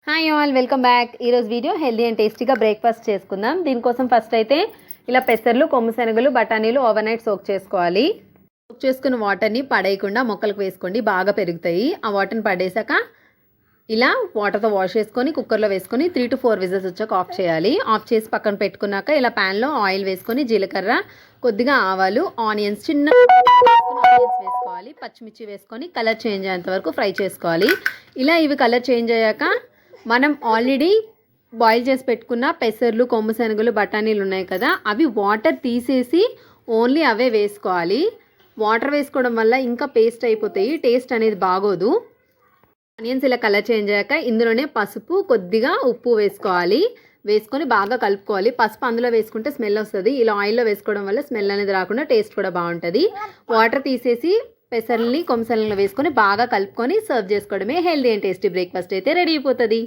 Hi all, welcome back. ఈరోజు video healthy and టేస్టీగా breakfast చేసుకుందాం. దీనికోసం ఫస్ట్ అయితే ఇలా పెసర్లు, కొమ్ము శనగలు, బఠానీలు ఓవర్ నైట్ సోక్ చేసుకోవాలి. సోక్ చేసుకున్న వాటర్ని పడేయకుండా మొక్కలకు వేసుకోండి, బాగా పెరుగుతాయి. ఆ వాటర్ని పడేసాక ఇలా వాటర్తో వాష్ చేసుకొని కుక్కర్లో వేసుకొని 3 to 4 విజిల్స్ వచ్చాక ఆఫ్ చేయాలి. ఆఫ్ చేసి పక్కన పెట్టుకున్నాక ఇలా ప్యాన్లో ఆయిల్ వేసుకొని జీలకర్ర, కొద్దిగా ఆవాలు, ఆనియన్స్ చిన్న ఆనియన్స్ వేసుకోవాలి. పచ్చిమిర్చి వేసుకొని కలర్ చేంజ్ అయ్యేంత వరకు ఫ్రై చేసుకోవాలి. ఇలా ఇవి కలర్ చేంజ్ అయ్యాక మనం ఆల్రెడీ బాయిల్ చేసి పెట్టుకున్న పెసర్లు, కొమ్ము శనగలు, బఠానీలు ఉన్నాయి కదా, అవి వాటర్ తీసేసి ఓన్లీ అవే వేసుకోవాలి. వాటర్ వేసుకోవడం వల్ల ఇంకా పేస్ట్ అయిపోతాయి, టేస్ట్ అనేది బాగోదు. ఆనియన్స్ ఇలా కలర్ చేంజ్ అయ్యాక ఇందులోనే పసుపు, కొద్దిగా ఉప్పు వేసుకోవాలి. వేసుకొని బాగా కలుపుకోవాలి. పసుపు అందులో వేసుకుంటే స్మెల్ వస్తుంది. ఇలా ఆయిల్లో వేసుకోవడం వల్ల స్మెల్ అనేది రాకుండా టేస్ట్ కూడా బాగుంటుంది. వాటర్ తీసేసి పెసర్లని, కొమ్ము శనగలు వేసుకొని బాగా కలుపుకొని సర్వ్ చేసుకోవడమే. హెల్దీ అండ్ టేస్టీ బ్రేక్ఫాస్ట్ అయితే రెడీ అయిపోతుంది.